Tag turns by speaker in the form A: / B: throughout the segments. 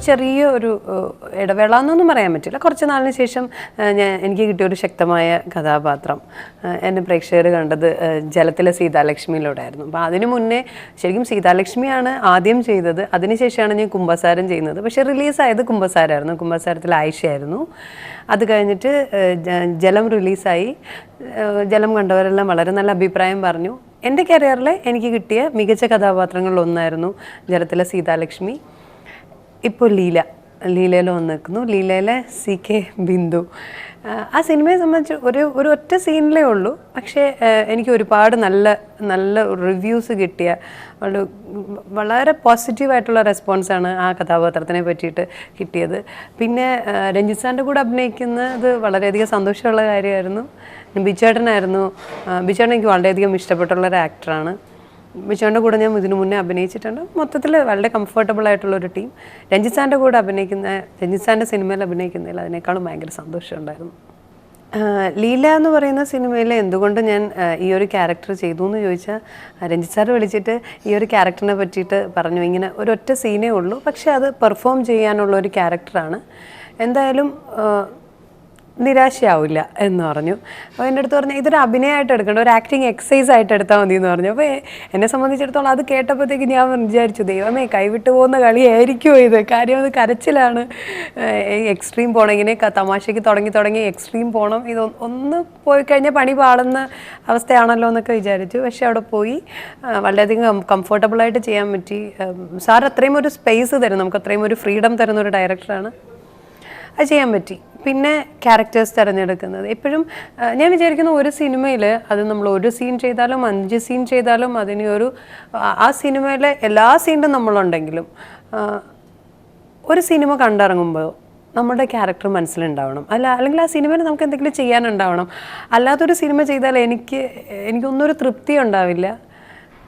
A: ചെറിയ ഒരു ഇടവേള എന്നൊന്നും പറയാൻ പറ്റില്ല. കുറച്ച് നാളിന് ശേഷം എനിക്ക് കിട്ടിയ ഒരു ശക്തമായ കഥാപാത്രം എന്നെ പ്രേക്ഷകർ കണ്ടത് ജലത്തിലെ സീതാലക്ഷ്മിയിലൂടെയായിരുന്നു. അപ്പോൾ അതിനു മുന്നേ ശരിക്കും സീതാലക്ഷ്മിയാണ് ആദ്യം ചെയ്തത്, അതിനുശേഷമാണ് ഞാൻ കുംഭസാരം ചെയ്യുന്നത്. പക്ഷേ റിലീസായത് കുംഭസാരമായിരുന്നു. കുംഭസാരത്തിൽ ആയിഷയായിരുന്നു. അത് കഴിഞ്ഞിട്ട് ജലം റിലീസായി. ജലം കണ്ടവരെല്ലാം വളരെ നല്ല അഭിപ്രായം പറഞ്ഞു. എൻ്റെ കരിയറിൽ എനിക്ക് കിട്ടിയ മികച്ച കഥാപാത്രങ്ങളിലൊന്നായിരുന്നു ജലത്തിലെ സീതാലക്ഷ്മി. ഇപ്പോൾ ലീലയിൽ വന്ന് നിൽക്കുന്നു. ലീലയിലെ CK ബിന്ദു. ആ സിനിമയെ സംബന്ധിച്ച് ഒരു ഒറ്റ സീനിലേ ഉള്ളൂ, പക്ഷേ എനിക്ക് ഒരുപാട് നല്ല റിവ്യൂസ് കിട്ടിയ വളരെ പോസിറ്റീവായിട്ടുള്ള റെസ്പോൺസാണ് ആ കഥാപാത്രത്തിനെ പറ്റിയിട്ട് കിട്ടിയത്. പിന്നെ രഞ്ജിത്ത് സാറിൻ്റെ കൂടെ അഭിനയിക്കുന്നത് വളരെയധികം സന്തോഷമുള്ള കാര്യമായിരുന്നു. ബിജുചേട്ടനായിരുന്നു. ബിജുചേട്ടൻ എനിക്ക് വളരെയധികം ഇഷ്ടപ്പെട്ടുള്ളൊരു ആക്ടറാണ്. ബിജുവിൻ്റെ കൂടെ ഞാൻ ഇതിനു മുന്നേ അഭിനയിച്ചിട്ടുണ്ട്. മൊത്തത്തിൽ വളരെ കംഫർട്ടബിൾ ആയിട്ടുള്ളൊരു ടീം. രഞ്ജിത്ത് സാറിൻ്റെ കൂടെ രഞ്ജിത്ത് സാറിൻ്റെ സിനിമയിൽ അഭിനയിക്കുന്നതിൽ അതിനേക്കാളും ഭയങ്കര സന്തോഷമുണ്ടായിരുന്നു. ലീല എന്ന് പറയുന്ന സിനിമയിൽ എന്തുകൊണ്ട് ഞാൻ ഈ ഒരു ക്യാരക്ടർ ചെയ്തു എന്ന് ചോദിച്ചാൽ, രഞ്ജിത്ത് സാർ വിളിച്ചിട്ട് ഈ ഒരു ക്യാരക്ടറിനെ പറ്റിയിട്ട് പറഞ്ഞു, ഇങ്ങനെ ഒരൊറ്റ സീനേ ഉള്ളൂ, പക്ഷേ അത് പെർഫോം ചെയ്യാനുള്ള ഒരു ക്യാരക്ടറാണ്, എന്തായാലും നിരാശയാവില്ല എന്ന് പറഞ്ഞു. അപ്പോൾ എൻ്റെ അടുത്ത് പറഞ്ഞു ഇതൊരു അഭിനയമായിട്ട് എടുക്കേണ്ട, ഒരു ആക്ടിങ് എക്സസൈസ് ആയിട്ട് എടുത്താൽ മതി എന്ന് പറഞ്ഞു. അപ്പോൾ എന്നെ സംബന്ധിച്ചിടത്തോളം അത് കേട്ടപ്പോഴത്തേക്ക് ഞാൻ വിചാരിച്ചു, ദൈവമേ കൈവിട്ട് പോകുന്ന കളിയായിരിക്കുമോ ഇത്, കാര്യം അത് കരച്ചിലാണ്, എക്സ്ട്രീം പോകണം, ഇങ്ങനെ തമാശയ്ക്ക് തുടങ്ങി എക്സ്ട്രീം പോകണം, ഇത് ഒന്ന് പോയി കഴിഞ്ഞാൽ പണി പാടുന്ന അവസ്ഥയാണല്ലോ എന്നൊക്കെ വിചാരിച്ചു. പക്ഷേ അവിടെ പോയി വളരെയധികം കംഫർട്ടബിളായിട്ട് ചെയ്യാൻ പറ്റി. സാർ അത്രയും ഒരു സ്പേസ് തരും, നമുക്ക് അത്രയും ഒരു ഫ്രീഡം തരുന്ന ഒരു ഡയറക്ടറാണ്, അത് ചെയ്യാൻ പറ്റി. പിന്നെ ക്യാരക്ടേഴ്സ് തിരഞ്ഞെടുക്കുന്നത് എപ്പോഴും ഞാൻ വിചാരിക്കുന്ന ഒരു സിനിമയിൽ അത് നമ്മൾ ഒരു സീൻ ചെയ്താലും 5 സീൻ ചെയ്താലും അതിന് ആ സിനിമയിലെ എല്ലാ സീനിലും നമ്മളുണ്ടെങ്കിലും ഒരു സിനിമ കണ്ടിറങ്ങുമ്പോൾ നമ്മുടെ ക്യാരക്ടർ മനസ്സിലുണ്ടാവണം, അല്ലെങ്കിൽ ആ സിനിമയിൽ നമുക്ക് എന്തെങ്കിലും ചെയ്യാനുണ്ടാവണം. അല്ലാത്തൊരു സിനിമ ചെയ്താൽ എനിക്കൊന്നും ഒരു തൃപ്തി ഉണ്ടാവില്ല.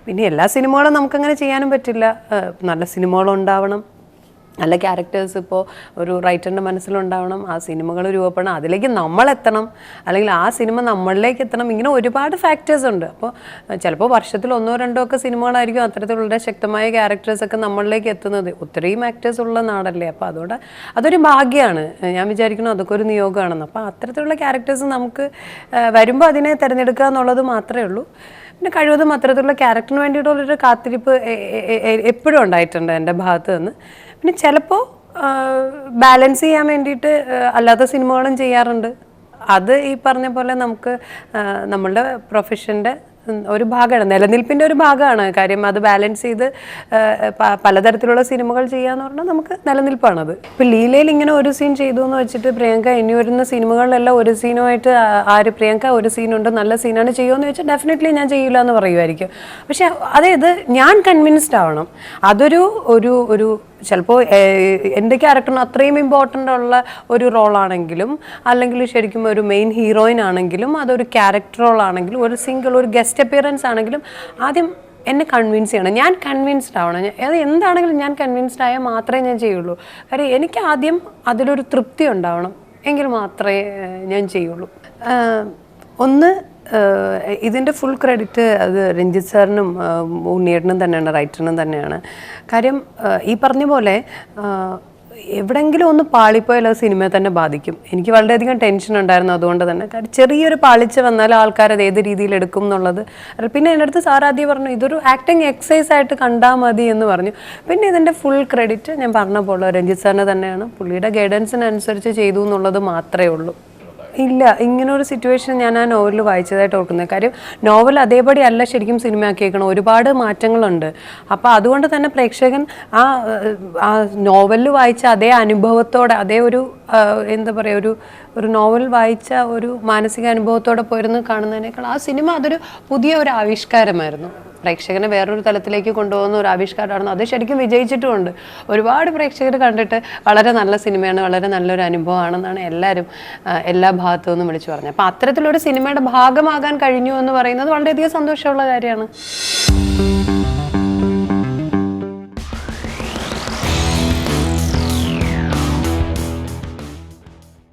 A: പിന്നെ എല്ലാ സിനിമകളും നമുക്കങ്ങനെ ചെയ്യാനും പറ്റില്ല. നല്ല സിനിമകളുണ്ടാവണം, നല്ല ക്യാരക്ടേഴ്സ് ഇപ്പോൾ ഒരു റൈറ്ററിൻ്റെ മനസ്സിലുണ്ടാവണം, ആ സിനിമകൾ രൂപപ്പെടണം, അതിലേക്ക് നമ്മളെത്തണം, അല്ലെങ്കിൽ ആ സിനിമ നമ്മളിലേക്ക് എത്തണം. ഇങ്ങനെ ഒരുപാട് ഫാക്ടേഴ്സ് ഉണ്ട്. അപ്പോൾ ചിലപ്പോൾ വർഷത്തിൽ 1-2 ഒക്കെ സിനിമകളായിരിക്കും അത്തരത്തിലുള്ള ശക്തമായ ക്യാരക്ടേഴ്സൊക്കെ നമ്മളിലേക്ക് എത്തുന്നത്. ഒത്തിരിയും ആക്ടേഴ്സ് ഉള്ള നാടല്ലേ, അപ്പോൾ അതൊരു ഭാഗ്യമാണ്. ഞാൻ വിചാരിക്കുന്നു അതൊക്കെ ഒരു നിയോഗമാണെന്ന്. അപ്പോൾ അത്തരത്തിലുള്ള ക്യാരക്ടേഴ്സ് നമുക്ക് വരുമ്പോൾ അതിനെ തിരഞ്ഞെടുക്കുക എന്നുള്ളത് മാത്രമേ ഉള്ളൂ. പിന്നെ കഴിവതും അത്തരത്തിലുള്ള ക്യാരക്ടറിന് വേണ്ടിയിട്ടുള്ളൊരു കാത്തിരിപ്പ് എപ്പോഴും ഉണ്ടായിട്ടുണ്ട് എൻ്റെ ഭാഗത്ത് നിന്ന്. പിന്നെ ചിലപ്പോൾ ബാലൻസ് ചെയ്യാൻ വേണ്ടിയിട്ട് അല്ലാത്ത സിനിമകളും ചെയ്യാറുണ്ട്. അത് ഈ പറഞ്ഞ പോലെ നമുക്ക് നമ്മളുടെ പ്രൊഫഷൻ്റെ ഒരു ഭാഗമാണ്, നിലനിൽപ്പിൻ്റെ ഒരു ഭാഗമാണ്. കാര്യം അത് ബാലൻസ് ചെയ്ത് പലതരത്തിലുള്ള സിനിമകൾ ചെയ്യാന്ന് പറഞ്ഞാൽ നമുക്ക് നിലനിൽപ്പാണത്. ഇപ്പോൾ ലീലയിൽ ഇങ്ങനെ ഒരു സീൻ ചെയ്തു എന്ന് വെച്ചിട്ട് പ്രിയങ്ക ഇനി വരുന്ന സിനിമകളിലെല്ലാം ഒരു സീനുമായിട്ട് പ്രിയങ്ക ഒരു സീനുണ്ട് നല്ല സീനാണ് ചെയ്യുമെന്ന് വെച്ചാൽ ഡെഫിനറ്റ്ലി ഞാൻ ചെയ്യില്ല എന്ന് പറയുമായിരിക്കും. പക്ഷെ അതായത് ഞാൻ കൺവിൻസ്ഡ് ആവണം. അതൊരു ചിലപ്പോൾ എൻ്റെ ക്യാരക്ടറിന് അത്രയും ഇമ്പോർട്ടൻ്റ് ഉള്ള ഒരു റോളാണെങ്കിലും, അല്ലെങ്കിൽ ശരിക്കും ഒരു മെയിൻ ഹീറോയിൻ ആണെങ്കിലും, അതൊരു ക്യാരക്ടർ റോളാണെങ്കിലും, ഒരു ഗസ്റ്റ് അപ്പിയറൻസ് ആണെങ്കിലും ആദ്യം എന്നെ കൺവിൻസ് ചെയ്യണം, ഞാൻ കൺവിൻസ്ഡ് ആവണം. അത് എന്താണെങ്കിലും ഞാൻ കൺവിൻസ്ഡ് ആയാൽ മാത്രമേ ഞാൻ ചെയ്യുള്ളൂ. കാര്യം എനിക്ക് ആദ്യം അതിലൊരു തൃപ്തി ഉണ്ടാവണം, എങ്കിൽ മാത്രമേ ഞാൻ ചെയ്യുള്ളൂ. ഇതിൻ്റെ ഫുൾ ക്രെഡിറ്റ് അത് രഞ്ജിത്ത് സാറിനും ഉണ്ണിയേട്ടനും തന്നെയാണ്, റൈറ്ററിനും തന്നെയാണ്. കാര്യം ഈ പറഞ്ഞ പോലെ എവിടെയെങ്കിലും ഒന്ന് പാളിപ്പോയാൽ അത് സിനിമയെ തന്നെ ബാധിക്കും. എനിക്ക് വളരെയധികം ടെൻഷൻ ഉണ്ടായിരുന്നു അതുകൊണ്ട് തന്നെ. കാര്യം ചെറിയൊരു പാളിച്ച വന്നാൽ ആൾക്കാരത് ഏത് രീതിയിൽ എടുക്കും എന്നുള്ളത്. പിന്നെ എൻ്റെ അടുത്ത് സാർ ആദ്യം പറഞ്ഞു ഇതൊരു ആക്ടിങ് എക്സസൈസ് ആയിട്ട് കണ്ടാൽ മതി എന്ന് പറഞ്ഞു. പിന്നെ ഇതിൻ്റെ ഫുൾ ക്രെഡിറ്റ് ഞാൻ പറഞ്ഞ പോലെ രഞ്ജിത്ത് സാറിന് തന്നെയാണ്. പുള്ളിയുടെ ഗൈഡൻസിനനുസരിച്ച് ചെയ്തു എന്നുള്ളത് മാത്രമേ ഉള്ളൂ. ഇല്ല, ഇങ്ങനൊരു സിറ്റുവേഷൻ ഞാൻ ആ നോവലിൽ വായിച്ചതായിട്ട് ഓർക്കുന്നത്. കാര്യം നോവൽ അതേപടി അല്ല ശരിക്കും സിനിമയാക്കിയേക്കണം, ഒരുപാട് മാറ്റങ്ങളുണ്ട്. അപ്പോൾ അതുകൊണ്ട് തന്നെ പ്രേക്ഷകൻ ആ നോവലിൽ വായിച്ച അതേ അനുഭവത്തോടെ, അതേ എന്താ പറയുക, ഒരു നോവൽ വായിച്ച ഒരു മാനസിക അനുഭവത്തോടെ പോയിരുന്നു കാണുന്നതിനേക്കാൾ ആ സിനിമ അതൊരു പുതിയ ഒരു ആവിഷ്കാരമായിരുന്നു. പ്രേക്ഷകനെ വേറൊരു തലത്തിലേക്ക് കൊണ്ടുപോകുന്ന ഒരു ആവിഷ്കാരമാണ്. അത് ശരിക്കും വിജയിച്ചിട്ടുമുണ്ട്. ഒരുപാട് പ്രേക്ഷകർ കണ്ടിട്ട് വളരെ നല്ല സിനിമയാണ്, വളരെ നല്ലൊരു അനുഭവമാണെന്നാണ് എല്ലാവരും എല്ലാ ഭാഗത്തു നിന്നും വിളിച്ചു പറഞ്ഞത്. അപ്പോൾ അത്തരത്തിലൊരു സിനിമയുടെ ഭാഗമാകാൻ കഴിഞ്ഞു എന്ന് പറയുന്നത് വളരെയധികം സന്തോഷമുള്ള കാര്യമാണ്.